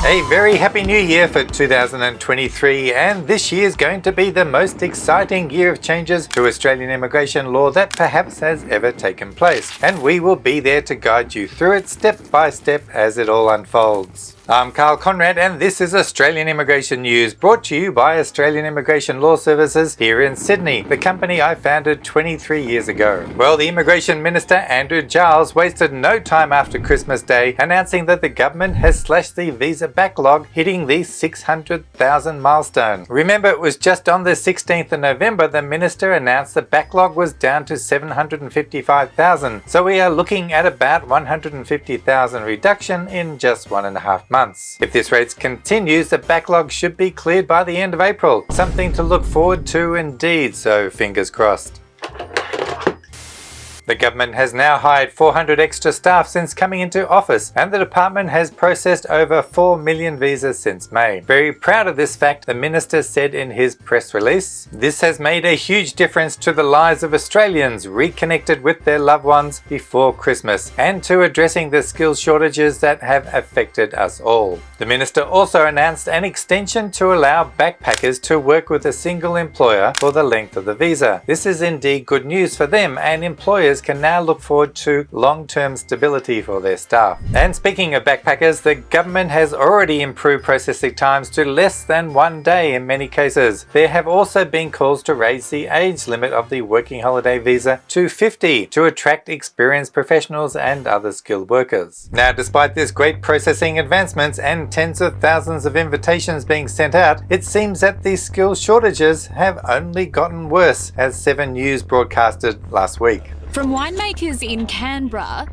A very happy new year for 2023, and this year is going to be the most exciting year of changes to Australian immigration law that perhaps has ever taken place, and we will be there to guide you through it step by step as it all unfolds. I'm Karl Konrad, and this is Australian Immigration News, brought to you by Australian Immigration Law Services here in Sydney, the company I founded 23 years ago. Well, the Immigration Minister Andrew Giles wasted no time after Christmas Day announcing that the government has slashed the visa backlog, hitting the 600,000 milestone. Remember, it was just on the 16th of November the Minister announced the backlog was down to 755,000, so we are looking at about 150,000 reduction in just 1.5 months. If this rate continues, the backlog should be cleared by the end of April. Something to look forward to indeed, so fingers crossed. The government has now hired 400 extra staff since coming into office, and the department has processed over 4 million visas since May. Very proud of this fact, the minister said in his press release. This has made a huge difference to the lives of Australians reconnected with their loved ones before Christmas, and to addressing the skills shortages that have affected us all. The minister also announced an extension to allow backpackers to work with a single employer for the length of the visa. This is indeed good news for them, and employers can now look forward to long-term stability for their staff. And speaking of backpackers, the government has already improved processing times to less than 1 day in many cases. There have also been calls to raise the age limit of the working holiday visa to 50 to attract experienced professionals and other skilled workers. Now, despite this great processing advancements and tens of thousands of invitations being sent out, it seems that the skills shortages have only gotten worse, as 7 News broadcasted last week. From winemakers in Canberra,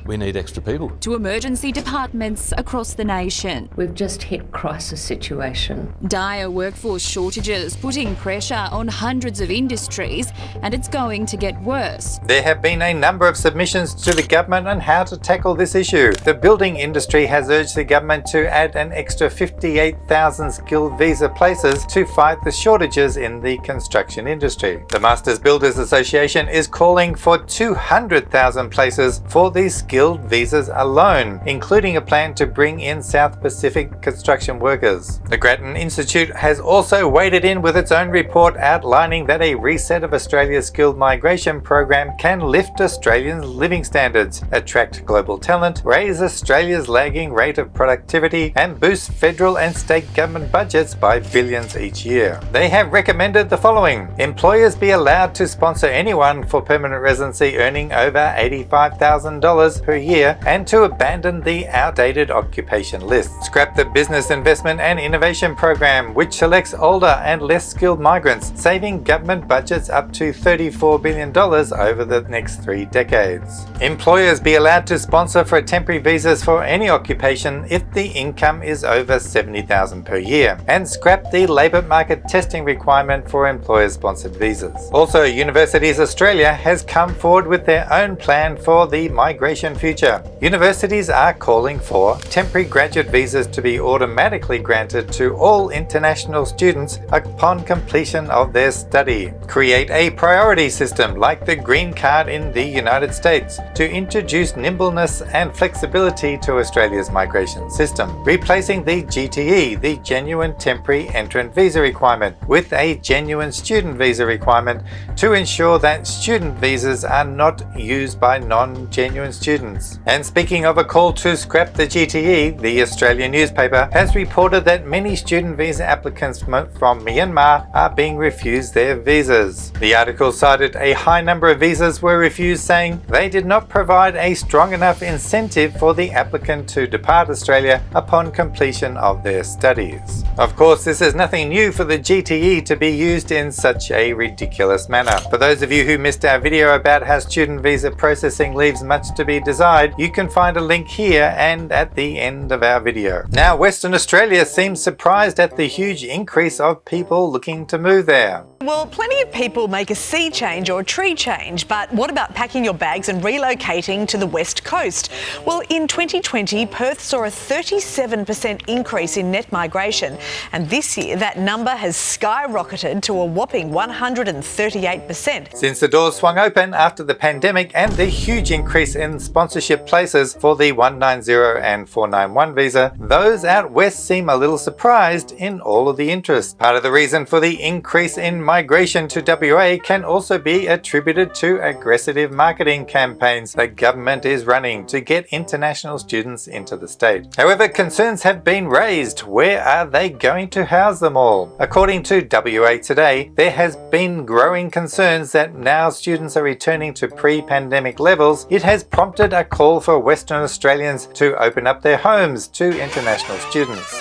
we need extra people, to emergency departments across the nation. We've just hit crisis situation. Dire workforce shortages putting pressure on hundreds of industries, and it's going to get worse. There have been a number of submissions to the government on how to tackle this issue. The building industry has urged the government to add an extra 58,000 skilled visa places to fight the shortages in the construction industry. The Masters Builders Association is calling for 200,000 places for these skilled visas alone, including a plan to bring in South Pacific construction workers. The Grattan Institute has also waded in with its own report outlining that a reset of Australia's skilled migration program can lift Australians' living standards, attract global talent, raise Australia's lagging rate of productivity, and boost federal and state government budgets by billions each year. They have recommended the following: employers be allowed to sponsor anyone for permanent residency earning over $85,000 per year, and to abandon the outdated occupation list. Scrap the Business Investment and Innovation Program, which selects older and less skilled migrants, saving government budgets up to $34 billion over the next 3 decades. Employers be allowed to sponsor for temporary visas for any occupation if the income is over $70,000 per year, and scrap the labour market testing requirement for employer-sponsored visas. Also, Universities Australia has come forward with their own plan for the migration future. Universities are calling for temporary graduate visas to be automatically granted to all international students upon completion of their study. Create a priority system like the Green Card in the United States to introduce nimbleness and flexibility to Australia's migration system. Replacing the GTE, the Genuine Temporary Entrant Visa requirement, with a Genuine Student Visa requirement to ensure that student visas are not used by non-genuine students. And speaking of a call to scrap the GTE, the Australian newspaper has reported that many student visa applicants from Myanmar are being refused their visas. The article cited a high number of visas were refused, saying they did not provide a strong enough incentive for the applicant to depart Australia upon completion of their studies. Of course, this is nothing new for the GTE to be used in such a ridiculous manner. For those of you who missed our video about how student visa processing leaves much to be desired, you can find a link here and at the end of our video. Now, Western Australia seems surprised at the huge increase of people looking to move there. Well, plenty of people make a sea change or a tree change, but what about packing your bags and relocating to the West Coast? Well, in 2020, Perth saw a 37% increase in net migration, and this year that number has skyrocketed to a whopping 138%. Since the doors swung open after the pandemic and the huge increase in sponsorship places for the 190 and 491 visa, those out west seem a little surprised in all of the interest. Part of the reason for the increase in migration to WA can also be attributed to aggressive marketing campaigns the government is running to get international students into the state. However, concerns have been raised. Where are they going to house them all? According to WA Today, there has been growing concerns that now students are returning to pre-pandemic levels. It has prompted a call for Western Australians to open up their homes to international students.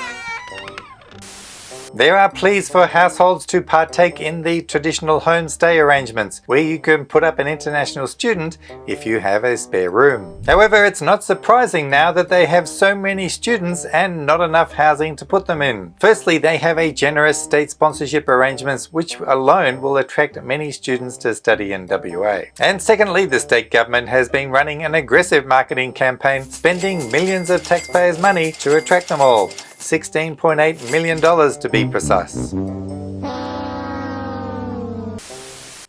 There are pleas for households to partake in the traditional homestay arrangements, where you can put up an international student if you have a spare room. However, it's not surprising now that they have so many students and not enough housing to put them in. Firstly, they have a generous state sponsorship arrangements which alone will attract many students to study in WA. And secondly, the state government has been running an aggressive marketing campaign, spending millions of taxpayers' money to attract them all. $16.8 million to be precise.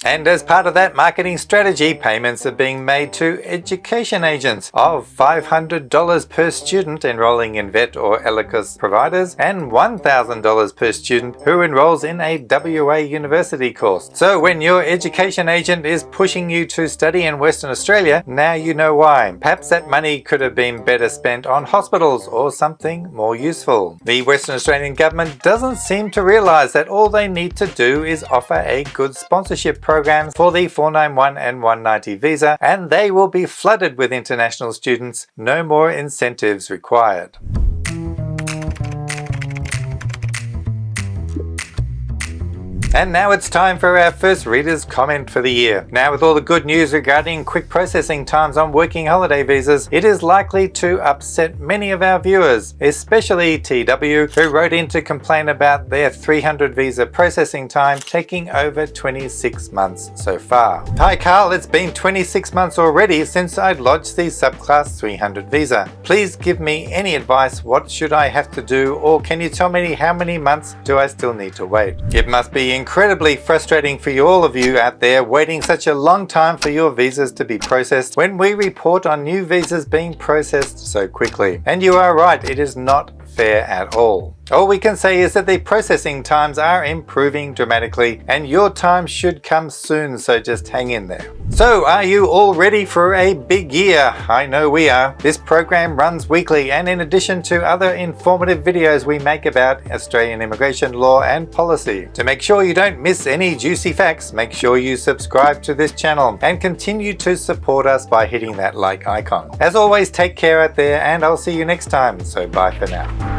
And as part of that marketing strategy, payments are being made to education agents of $500 per student enrolling in VET or ELICAS providers and $1,000 per student who enrolls in a WA university course. So when your education agent is pushing you to study in Western Australia, now you know why. Perhaps that money could have been better spent on hospitals or something more useful. The Western Australian government doesn't seem to realise that all they need to do is offer a good sponsorship programs for the 491 and 190 visa, and they will be flooded with international students. No more incentives required. And now it's time for our first reader's comment for the year. Now, with all the good news regarding quick processing times on working holiday visas, it is likely to upset many of our viewers, especially TW, who wrote in to complain about their 300 visa processing time taking over 26 months so far. Hi Karl, it's been 26 months already since I lodged the subclass 300 visa. Please give me any advice. What should I have to do, or can you tell me how many months do I still need to wait? It must be incredibly frustrating for all of you out there waiting such a long time for your visas to be processed when we report on new visas being processed so quickly. And you are right, it is not fair at all. All we can say is that the processing times are improving dramatically and your time should come soon, so just hang in there. So are you all ready for a big year? I know we are. This program runs weekly, and in addition to other informative videos we make about Australian immigration law and policy. To make sure you don't miss any juicy facts, make sure you subscribe to this channel and continue to support us by hitting that like icon. As always, take care out there and I'll see you next time, so bye for now.